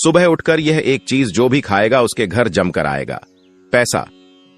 सुबह उठकर यह एक चीज जो भी खाएगा उसके घर जमकर आएगा, पैसा।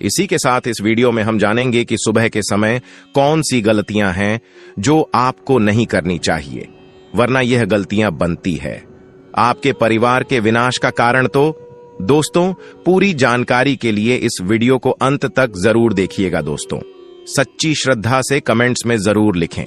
इसी के साथ इस वीडियो में हम जानेंगे कि सुबह के समय कौन सी गलतियां हैं जो आपको नहीं करनी चाहिए, वरना यह गलतियां बनती है आपके परिवार के विनाश का कारण। तो दोस्तों, पूरी जानकारी के लिए इस वीडियो को अंत तक जरूर देखिएगा। दोस्तों, सच्ची श्रद्धा से कमेंट्स में जरूर लिखें,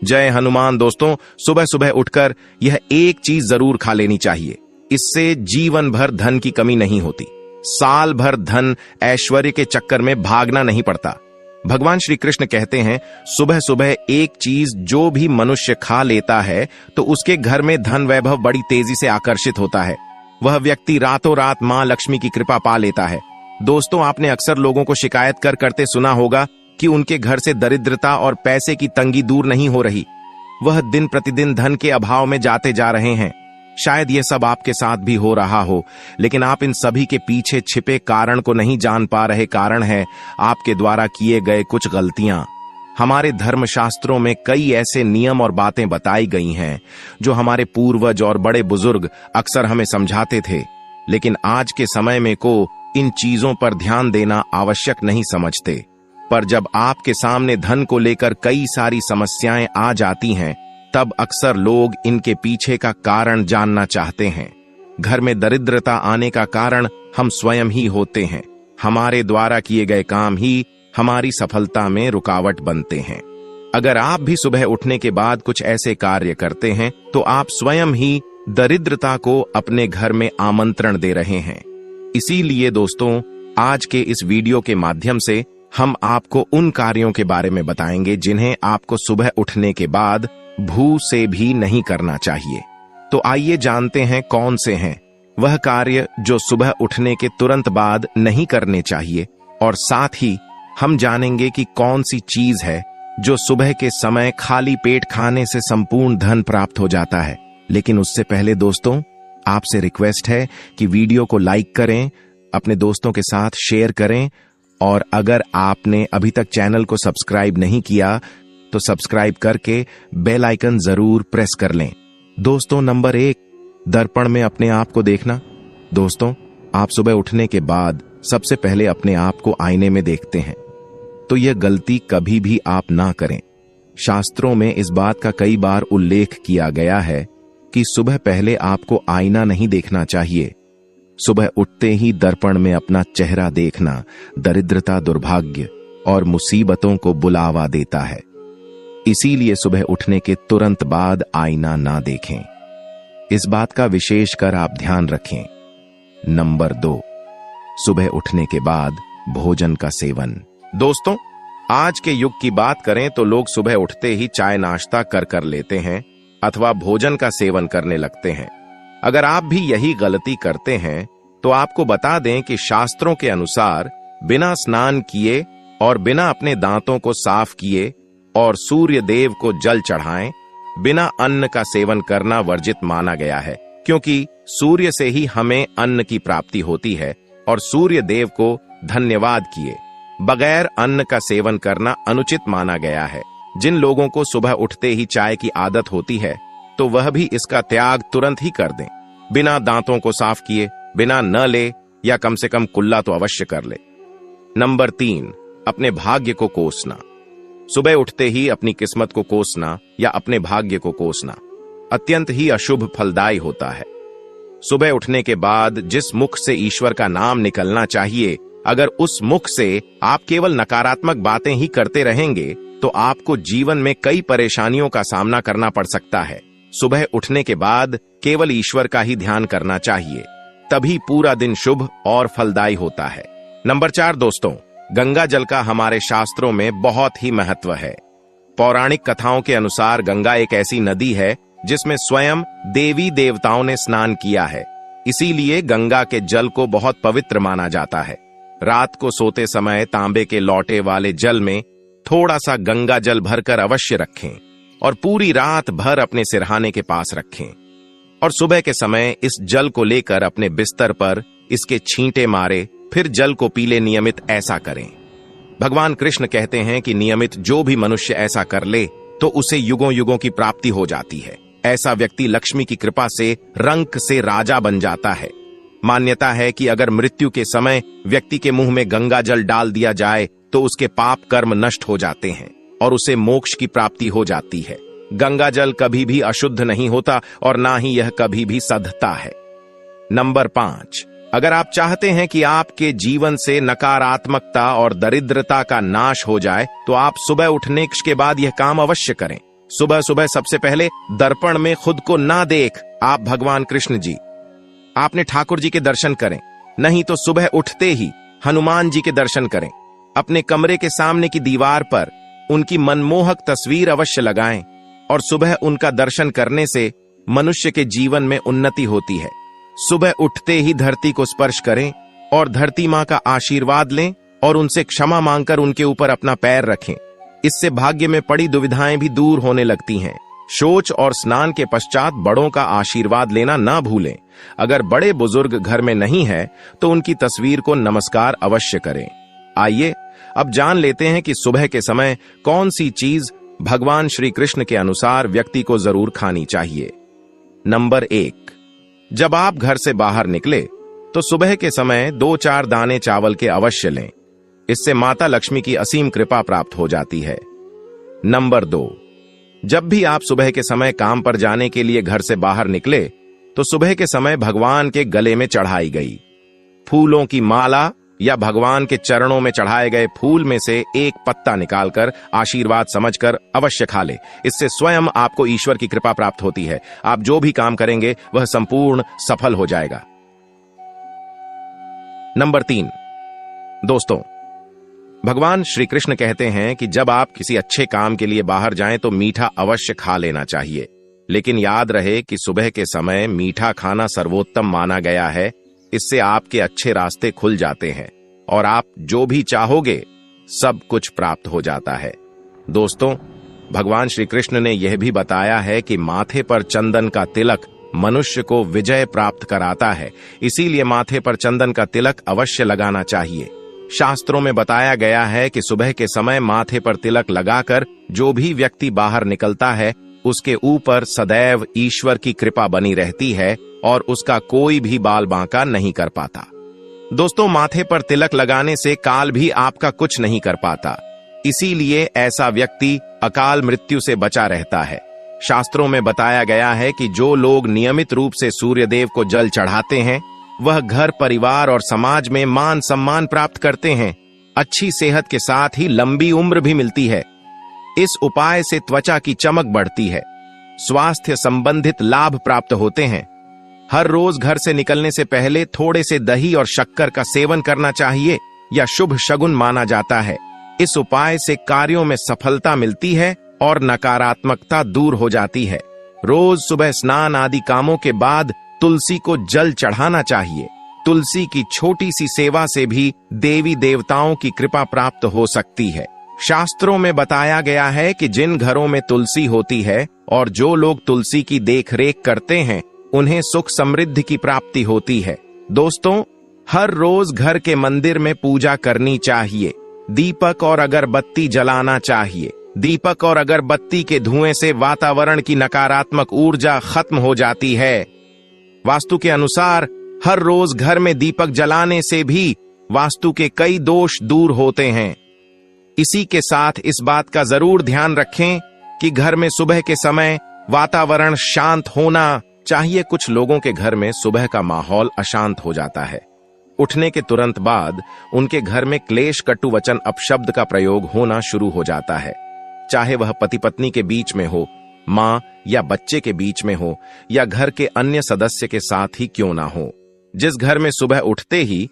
जय हनुमान। दोस्तों, सुबह सुबह उठकर यह एक चीज जरूर खा लेनी चाहिए, इससे जीवन भर धन की कमी नहीं होती, साल भर धन ऐश्वर्य के चक्कर में भागना नहीं पड़ता। भगवान श्री कृष्ण कहते हैं, सुबह सुबह एक चीज जो भी मनुष्य खा लेता है तो उसके घर में धन वैभव बड़ी तेजी से आकर्षित होता है। वह व्यक्ति रातों रात मां लक्ष्मी की कृपा पा लेता है। दोस्तों, आपने अक्सर लोगों को शिकायत करते सुना होगा कि उनके घर से दरिद्रता और पैसे की तंगी दूर नहीं हो रही, वह दिन प्रतिदिन धन के अभाव में जाते जा रहे हैं। शायद यह सब आपके साथ भी हो रहा हो, लेकिन आप इन सभी के पीछे छिपे कारण को नहीं जान पा रहे। कारण है आपके द्वारा किए गए कुछ गलतियां। हमारे धर्मशास्त्रों में कई ऐसे नियम और बातें बताई गई हैं जो हमारे पूर्वज और बड़े बुजुर्ग अक्सर हमें समझाते थे, लेकिन आज के समय में को इन चीजों पर ध्यान देना आवश्यक नहीं समझते। पर जब आपके सामने धन को लेकर कई सारी समस्याएं आ जाती हैं, तब अक्सर लोग इनके पीछे का कारण जानना चाहते हैं। घर में दरिद्रता आने का कारण हम स्वयं ही होते हैं। हमारे द्वारा किए गए काम ही हमारी सफलता में रुकावट बनते हैं। अगर आप भी सुबह उठने के बाद कुछ ऐसे कार्य करते हैं तो आप स्वयं ही दरिद्रता को अपने घर में आमंत्रण दे रहे हैं। इसीलिए दोस्तों, आज के इस वीडियो के माध्यम से हम आपको उन कार्यों के बारे में बताएंगे जिन्हें आपको सुबह उठने के बाद भू से भी नहीं करना चाहिए। तो आइए जानते हैं कौन से हैं वह कार्य जो सुबह उठने के तुरंत बाद नहीं करने चाहिए, और साथ ही हम जानेंगे कि कौन सी चीज है जो सुबह के समय खाली पेट खाने से संपूर्ण धन प्राप्त हो जाता है। लेकिन उससे पहले दोस्तों, आपसे रिक्वेस्ट है कि वीडियो को लाइक करें, अपने दोस्तों के साथ शेयर करें, और अगर आपने अभी तक चैनल को सब्सक्राइब नहीं किया तो सब्सक्राइब करके बेल आइकन जरूर प्रेस कर लें। दोस्तों, नंबर 1, दर्पण में अपने आप को देखना। दोस्तों, आप सुबह उठने के बाद सबसे पहले अपने आप को आईने में देखते हैं, तो यह गलती कभी भी आप ना करें। शास्त्रों में इस बात का कई बार उल्लेख किया गया है कि सुबह पहले आपको आईना नहीं देखना चाहिए। सुबह उठते ही दर्पण में अपना चेहरा देखना दरिद्रता, दुर्भाग्य और मुसीबतों को बुलावा देता है। इसीलिए सुबह उठने के तुरंत बाद आईना ना देखें। इस बात का विशेष कर आप ध्यान रखें। नंबर 2, सुबह उठने के बाद भोजन का सेवन। दोस्तों, आज के युग की बात करें तो लोग सुबह उठते ही चाय नाश्ता कर लेते हैं अथवा भोजन का सेवन करने लगते हैं। अगर आप भी यही गलती करते हैं तो आपको बता दें कि शास्त्रों के अनुसार बिना स्नान किए और बिना अपने दांतों को साफ किए और सूर्य देव को जल चढ़ाएं, बिना अन्न का सेवन करना वर्जित माना गया है, क्योंकि सूर्य से ही हमें अन्न की प्राप्ति होती है और सूर्य देव को धन्यवाद किए बगैर अन्न का सेवन करना अनुचित माना गया है। जिन लोगों को सुबह उठते ही चाय की आदत होती है तो वह भी इसका त्याग तुरंत ही कर दें। बिना दांतों को साफ किए बिना न ले, या कम से कम कुल्ला तो अवश्य कर ले। नंबर 3, अपने भाग्य को कोसना। सुबह उठते ही अपनी किस्मत को कोसना या अपने भाग्य को कोसना अत्यंत ही अशुभ फलदायी होता है। सुबह उठने के बाद जिस मुख से ईश्वर का नाम निकलना चाहिए, अगर उस मुख से आप केवल नकारात्मक बातें ही करते रहेंगे तो आपको जीवन में कई परेशानियों का सामना करना पड़ सकता है। सुबह उठने के बाद केवल ईश्वर का ही ध्यान करना चाहिए, तभी पूरा दिन शुभ और फलदायी होता है। नंबर 4 दोस्तों, गंगा जल का हमारे शास्त्रों में बहुत ही महत्व है। पौराणिक कथाओं के अनुसार गंगा एक ऐसी नदी है जिसमें स्वयं देवी देवताओं ने स्नान किया है। इसीलिए गंगा के जल को बहुत पवित्र माना जाता है। रात को सोते समय तांबे के लौटे वाले जल में थोड़ा सा गंगा जल भरकर अवश्य रखें और पूरी रात भर अपने सिरहाने के पास रखें, और सुबह के समय इस जल को लेकर अपने बिस्तर पर इसके छींटे मारे, फिर जल को पी ले। नियमित ऐसा करें। भगवान कृष्ण कहते हैं कि नियमित जो भी मनुष्य ऐसा कर ले तो उसे युगों युगों की प्राप्ति हो जाती है। ऐसा व्यक्ति लक्ष्मी की कृपा से रंक से राजा बन जाता है। मान्यता है कि अगर मृत्यु के समय व्यक्ति के मुंह में गंगा जल डाल दिया जाए तो उसके पाप कर्म नष्ट हो जाते हैं और उसे मोक्ष की प्राप्ति हो जाती है। गंगा जल कभी भी अशुद्ध नहीं होता और ना ही यह कभी भी सधता है। नंबर 5, अगर आप चाहते हैं कि आपके जीवन से नकारात्मकता और दरिद्रता का नाश हो जाए तो आप सुबह उठने के बाद यह काम अवश्य करें। सुबह सुबह सबसे पहले दर्पण में खुद को ना देख आप भगवान कृष्ण जी, आपने ठाकुर जी के दर्शन करें, नहीं तो सुबह उठते ही हनुमान जी के दर्शन करें। अपने कमरे के सामने की दीवार पर उनकी मनमोहक तस्वीर अवश्य लगाएं और सुबह उनका दर्शन करने से मनुष्य के जीवन में उन्नति होती है। सुबह उठते ही धरती को स्पर्श करें और धरती मां का आशीर्वाद लें और उनसे क्षमा मांगकर उनके ऊपर अपना पैर रखें। इससे भाग्य में पड़ी दुविधाएं भी दूर होने लगती हैं। शौच और स्नान के पश्चात बड़ों का आशीर्वाद लेना ना भूलें। अगर बड़े बुजुर्ग घर में नहीं है तो उनकी तस्वीर को नमस्कार अवश्य करें। आइए अब जान लेते हैं कि सुबह के समय कौन सी चीज भगवान श्री कृष्ण के अनुसार व्यक्ति को जरूर खानी चाहिए। नंबर 1, जब आप घर से बाहर निकले तो सुबह के समय 2-4 दाने चावल के अवश्य लें। इससे माता लक्ष्मी की असीम कृपा प्राप्त हो जाती है। नंबर 2, जब भी आप सुबह के समय काम पर जाने के लिए घर से बाहर निकले तो सुबह के समय भगवान के गले में चढ़ाई गई फूलों की माला या भगवान के चरणों में चढ़ाए गए फूल में से एक पत्ता निकालकर आशीर्वाद समझकर अवश्य खा ले। इससे स्वयं आपको ईश्वर की कृपा प्राप्त होती है। आप जो भी काम करेंगे वह संपूर्ण सफल हो जाएगा। नंबर 3, दोस्तों, भगवान श्री कृष्ण कहते हैं कि जब आप किसी अच्छे काम के लिए बाहर जाएं तो मीठा अवश्य खा लेना चाहिए। लेकिन याद रहे कि सुबह के समय मीठा खाना सर्वोत्तम माना गया है। इससे आपके अच्छे रास्ते खुल जाते हैं और आप जो भी चाहोगे सब कुछ प्राप्त हो जाता है। दोस्तों, भगवान श्री कृष्ण ने यह भी बताया है कि माथे पर चंदन का तिलक मनुष्य को विजय प्राप्त कराता है। इसीलिए माथे पर चंदन का तिलक अवश्य लगाना चाहिए। शास्त्रों में बताया गया है कि सुबह के समय माथे पर तिलक लगाकर जो भी व्यक्ति बाहर निकलता है उसके ऊपर सदैव ईश्वर की कृपा बनी रहती है और उसका कोई भी बाल बांका नहीं कर पाता। दोस्तों, माथे पर तिलक लगाने से काल भी आपका कुछ नहीं कर पाता। इसीलिए ऐसा व्यक्ति अकाल मृत्यु से बचा रहता है। शास्त्रों में बताया गया है कि जो लोग नियमित रूप से सूर्यदेव को जल चढ़ाते हैं वह घर, परिवार और समाज में मान सम्मान प्राप्त करते हैं। अच्छी सेहत के साथ ही लंबी उम्र भी मिलती है। इस उपाय से त्वचा की चमक बढ़ती है, स्वास्थ्य संबंधित लाभ प्राप्त होते हैं। हर रोज घर से निकलने से पहले थोड़े से दही और शक्कर का सेवन करना चाहिए या शुभ शगुन माना जाता है। इस उपाय से कार्यों में सफलता मिलती है और नकारात्मकता दूर हो जाती है। रोज सुबह स्नान आदि कामों के बाद तुलसी को जल चढ़ाना चाहिए। तुलसी की छोटी सी सेवा से भी देवी देवताओं की कृपा प्राप्त हो सकती है। शास्त्रों में बताया गया है कि जिन घरों में तुलसी होती है और जो लोग तुलसी की देखरेख करते हैं उन्हें सुख समृद्धि की प्राप्ति होती है। दोस्तों, हर रोज घर के मंदिर में पूजा करनी चाहिए। दीपक और अगरबत्ती जलाना चाहिए। दीपक और अगरबत्ती के धुएं से वातावरण की नकारात्मक ऊर्जा खत्म हो जाती है। वास्तु के अनुसार हर रोज घर में दीपक जलाने से भी वास्तु के कई दोष दूर होते हैं। इसी के साथ इस बात का जरूर ध्यान रखें कि घर में सुबह के समय वातावरण शांत होना चाहिए। कुछ लोगों के घर में सुबह का माहौल अशांत हो जाता है। उठने के तुरंत बाद उनके घर में क्लेश, कटु वचन, अपशब्द का प्रयोग होना शुरू हो जाता है। चाहे वह पति पत्नी के बीच में हो, मां या बच्चे के बीच में हो या घर के अन्य सदस्य के साथ ही क्यों ना हो। जिस घर में सुबह उठते ही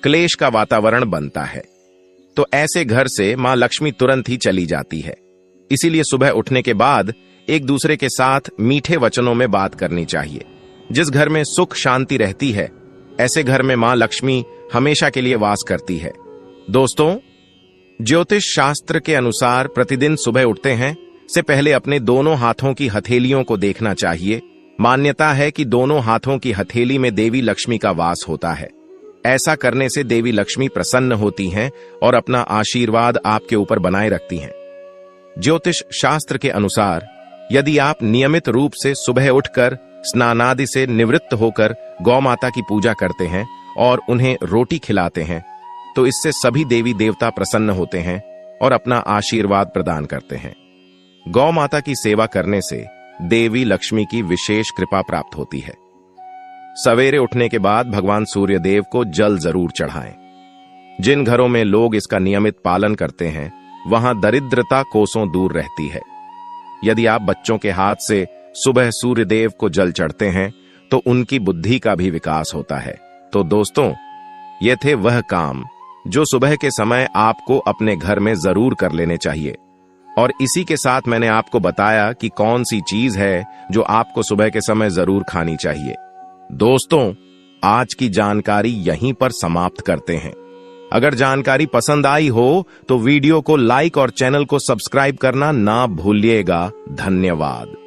क्लेश का वातावरण बनता है तो ऐसे घर से मां लक्ष्मी तुरंत ही चली जाती है। इसीलिए सुबह उठने के बाद एक दूसरे के साथ मीठे वचनों में बात करनी चाहिए। जिस घर में सुख शांति रहती है ऐसे घर में मां लक्ष्मी हमेशा के लिए वास करती है। दोस्तों, ज्योतिष शास्त्र के अनुसार प्रतिदिन सुबह उठते हैं से पहले अपने दोनों हाथों की हथेलियों को देखना चाहिए। मान्यता है कि दोनों हाथों की हथेली में देवी लक्ष्मी का वास होता है। ऐसा करने से देवी लक्ष्मी प्रसन्न होती हैं और अपना आशीर्वाद आपके ऊपर बनाए रखती हैं। ज्योतिष शास्त्र के अनुसार यदि आप नियमित रूप से सुबह उठकर स्नानादि से निवृत्त होकर गौ माता की पूजा करते हैं और उन्हें रोटी खिलाते हैं, तो इससे सभी देवी देवता प्रसन्न होते हैं और अपना आशीर्वाद प्रदान करते हैं। गौ माता की सेवा करने से देवी लक्ष्मी की विशेष कृपा प्राप्त होती है। सवेरे उठने के बाद भगवान सूर्य देव को जल जरूर चढ़ाएं। जिन घरों में लोग इसका नियमित पालन करते हैं, वहां दरिद्रता कोसों दूर रहती है। यदि आप बच्चों के हाथ से सुबह सूर्य देव को जल चढ़ते हैं, तो उनकी बुद्धि का भी विकास होता है। तो दोस्तों, ये थे वह काम जो सुबह के समय आपको अपने घर में जरूर कर लेने चाहिए। और इसी के साथ मैंने आपको बताया कि कौन सी चीज है जो आपको सुबह के समय जरूर खानी चाहिए। दोस्तों, आज की जानकारी यहीं पर समाप्त करते हैं। अगर जानकारी पसंद आई हो तो वीडियो को लाइक और चैनल को सब्सक्राइब करना ना भूलिएगा। धन्यवाद।